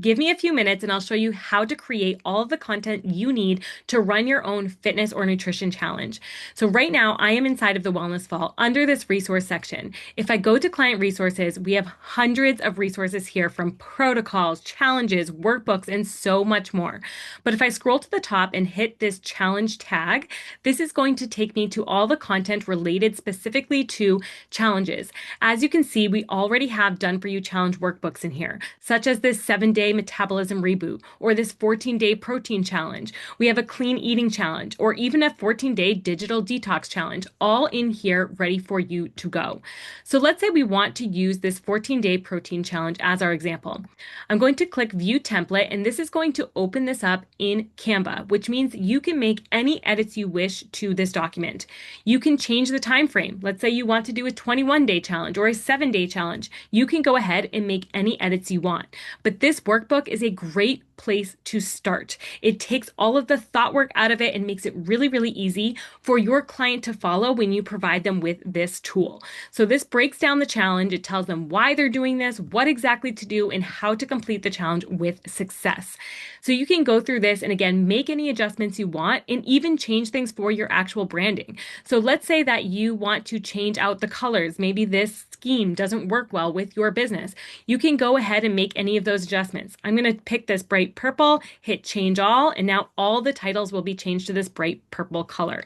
Give me a few minutes and I'll show you how to create all of the content you need to run your own fitness or nutrition challenge. So right now I am inside of the Wellness Vault under this resource section. If I go to client resources, we have hundreds of resources here from protocols, challenges, workbooks, and so much more. But if I scroll to the top and hit this challenge tag, this is going to take me to all the content related specifically to challenges. As you can see, we already have done for you challenge workbooks in here, such as this 7-day metabolism reboot or this 14-day protein challenge. We have a clean eating challenge or even a 14-day digital detox challenge, all in here ready for you to go. So let's say we want to use this 14-day protein challenge as our example. I'm going to click view template, and this is going to open this up in Canva, which means you can make any edits you wish to this document. You can change the time frame. Let's say you want to do a 21-day challenge or a 7-day challenge. You can go ahead and make any edits you want. But this workbook is a great place to start. It takes all of the thought work out of it and makes it really, really easy for your client to follow when you provide them with this tool. So this breaks down the challenge. It tells them why they're doing this, what exactly to do, and how to complete the challenge with success. So you can go through this and again, make any adjustments you want and even change things for your actual branding. So let's say that you want to change out the colors. Maybe this scheme doesn't work well with your business. You can go ahead and make any of those adjustments. I'm going to pick this bright purple, hit change all, and now all the titles will be changed to this bright purple color.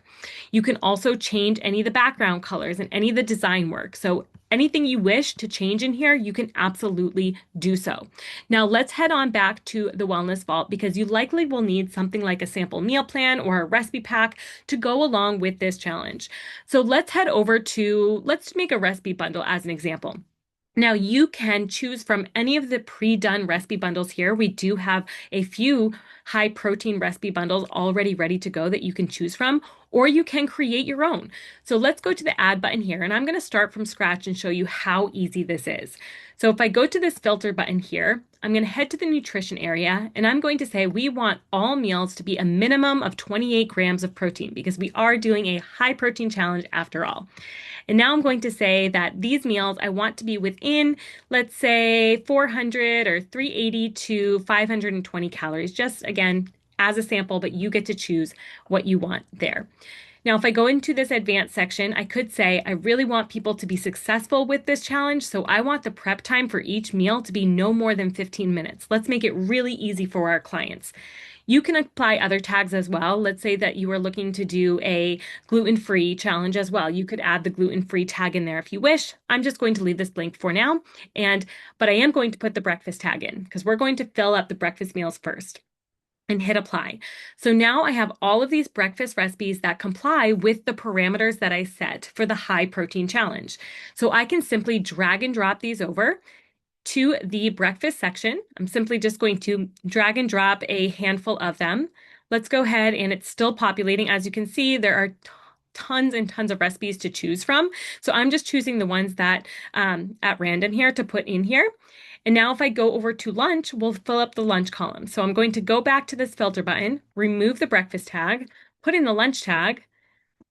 You can also change any of the background colors and any of the design work. So anything you wish to change in here, you can absolutely do so. Now let's head on back to the Wellness Vault because you likely will need something like a sample meal plan or a recipe pack to go along with this challenge. So let's head over to, let's make a recipe bundle as an example. Now you can choose from any of the pre-done recipe bundles here. We do have a few high protein recipe bundles already ready to go that you can choose from, or you can create your own. So let's go to the add button here, and I'm going to start from scratch and show you how easy this is. So if I go to this filter button here, I'm going to head to the nutrition area, and I'm going to say we want all meals to be a minimum of 28 grams of protein because we are doing a high protein challenge after all. And now I'm going to say that these meals I want to be within, let's say 400 or 380 to 520 calories, just again, as a sample, but you get to choose what you want there. Now, if I go into this advanced section, I could say I really want people to be successful with this challenge, so I want the prep time for each meal to be no more than 15 minutes. Let's make it really easy for our clients. You can apply other tags as well. Let's say that you are looking to do a gluten-free challenge as well. You could add the gluten-free tag in there if you wish. I'm just going to leave this blank for now, but I am going to put the breakfast tag in because we're going to fill up the breakfast meals first and hit apply. So now I have all of these breakfast recipes that comply with the parameters that I set for the high protein challenge. So I can simply drag and drop these over to the breakfast section. I'm simply just going to drag and drop a handful of them. Let's go ahead, and it's still populating. As you can see, there are tons and tons of recipes to choose from. So I'm just choosing the ones that at random here to put in here. And now if I go over to lunch, we'll fill up the lunch column. So I'm going to go back to this filter button, remove the breakfast tag, put in the lunch tag,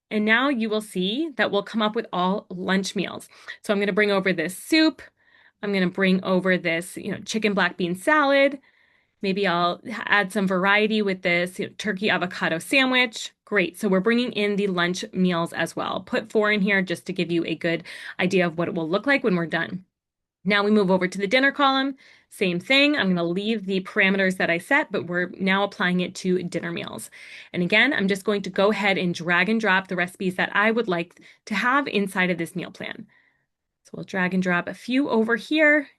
and now you will see that we'll come up with all lunch meals. So I'm going to bring over this soup. I'm going to bring over this, chicken black bean salad. Maybe I'll add some variety with this turkey avocado sandwich. Great. So we're bringing in the lunch meals as well. Put 4 in here just to give you a good idea of what it will look like when we're done. Now we move over to the dinner column. Same thing. I'm going to leave the parameters that I set, but we're now applying it to dinner meals. And again, I'm just going to go ahead and drag and drop the recipes that I would like to have inside of this meal plan. So we'll drag and drop a few over here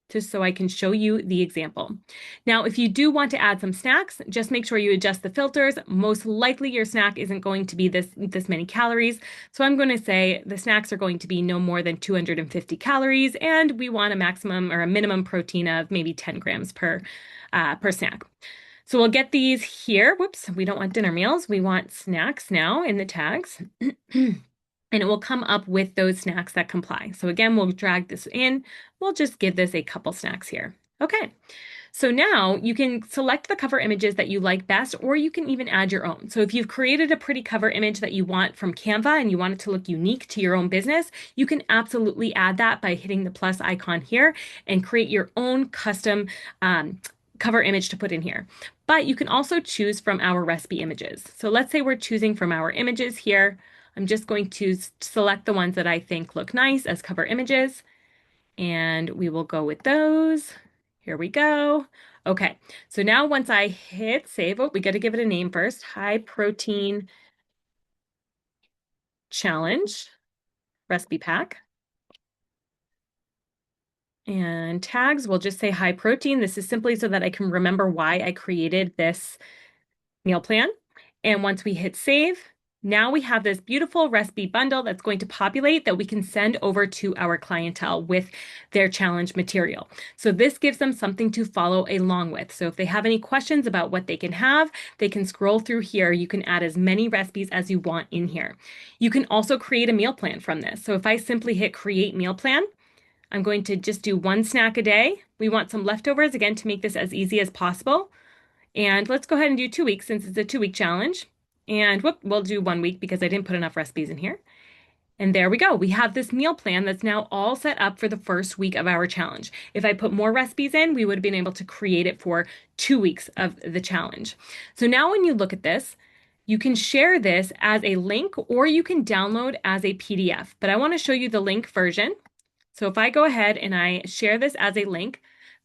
just so I can show you the example. Now, if you do want to add some snacks, just make sure you adjust the filters. Most likely your snack isn't going to be this many calories. So I'm going to say the snacks are going to be no more than 250 calories, and we want a maximum or a minimum protein of maybe 10 grams per snack. So we'll get these here. Whoops, we don't want dinner meals. We want snacks now in the tags. And it will come up with those snacks that comply. So again, we'll drag this in. We'll just give this a couple snacks here. Okay, so now you can select the cover images that you like best, or you can even add your own. So if you've created a pretty cover image that you want from Canva and you want it to look unique to your own business, you can absolutely add that by hitting the plus icon here and create your own custom cover image to put in here. But you can also choose from our recipe images. So let's say we're choosing from our images here. I'm just going to select the ones that I think look nice as cover images, and we will go with those. Here we go. Okay, so now once I hit save, oh, we got to give it a name first. High protein challenge recipe pack. And tags, we'll just say high protein. This is simply so that I can remember why I created this meal plan. And once we hit save, now we have this beautiful recipe bundle that's going to populate that we can send over to our clientele with their challenge material. So this gives them something to follow along with. So if they have any questions about what they can have, they can scroll through here. You can add as many recipes as you want in here. You can also create a meal plan from this. So if I simply hit create meal plan, I'm going to just do one snack a day. We want some leftovers, again, to make this as easy as possible. And let's go ahead and do 2 weeks since it's a 2-week challenge. And whoop, we'll do 1 week because I didn't put enough recipes in here. And there we go. We have this meal plan that's now all set up for the first week of our challenge. If I put more recipes in, we would have been able to create it for 2 weeks of the challenge. So now when you look at this, you can share this as a link or you can download as a PDF. But I want to show you the link version. So if I go ahead and I share this as a link,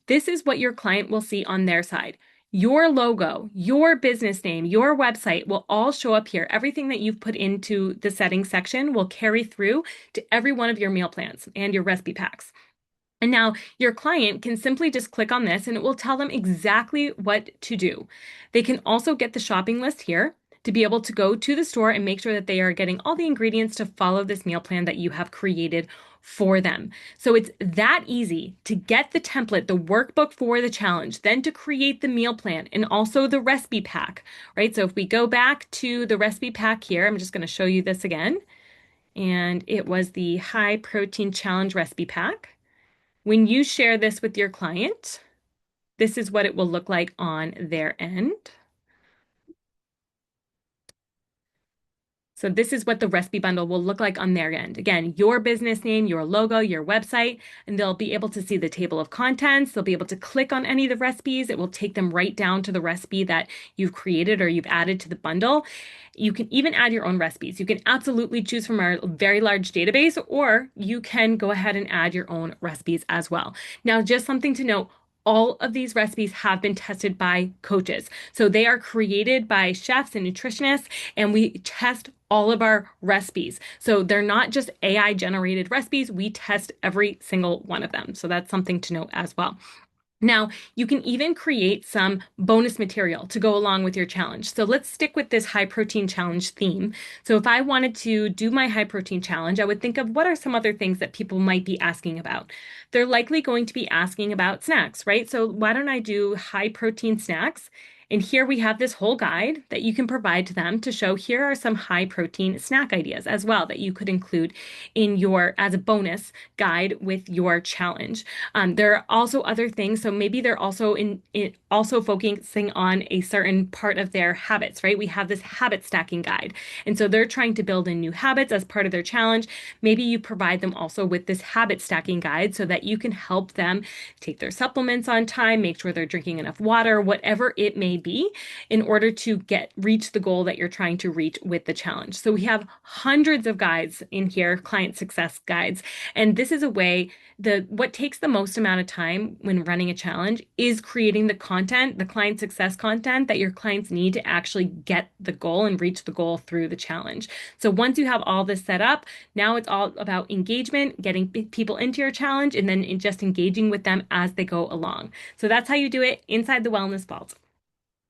this is what your client will see on their side. Your logo, your business name, your website will all show up here. Everything that you've put into the settings section will carry through to every one of your meal plans and your recipe packs. And now your client can simply just click on this and it will tell them exactly what to do. They can also get the shopping list here to be able to go to the store and make sure that they are getting all the ingredients to follow this meal plan that you have created for them. So it's that easy to get the template, the workbook for the challenge, then to create the meal plan and also the recipe pack, right? So if we go back to the recipe pack here, I'm just going to show you this again. And it was the high protein challenge recipe pack. When you share this with your client, this is what it will look like on their end. So this is what the recipe bundle will look like on their end. Again, your business name, your logo, your website, and they'll be able to see the table of contents. They'll be able to click on any of the recipes. It will take them right down to the recipe that you've created or you've added to the bundle. You can even add your own recipes. You can absolutely choose from our very large database, or you can go ahead and add your own recipes as well. Now, just something to note, all of these recipes have been tested by coaches. So they are created by chefs and nutritionists, and we test all of our recipes. So they're not just AI generated recipes. We test every single one of them. So that's something to note as well. Now, you can even create some bonus material to go along with your challenge. So let's stick with this high protein challenge theme. So if I wanted to do my high protein challenge, I would think of what are some other things that people might be asking about. They're likely going to be asking about snacks, right? So why don't I do high protein snacks? And here we have this whole guide that you can provide to them to show here are some high protein snack ideas as well that you could include in your, as a bonus guide with your challenge. There are also other things. So maybe they're also also focusing on a certain part of their habits, right? We have this habit stacking guide. And so they're trying to build in new habits as part of their challenge. Maybe you provide them also with this habit stacking guide so that you can help them take their supplements on time, make sure they're drinking enough water, whatever it may be, in order to reach the goal that you're trying to reach with the challenge. So we have hundreds of guides in here, client success guides. And this is a way, what takes the most amount of time when running a challenge is creating the content, the client success content that your clients need to actually get the goal and reach the goal through the challenge. So once you have all this set up, now it's all about engagement, getting people into your challenge, and then just engaging with them as they go along. So that's how you do it inside the Wellness Vault.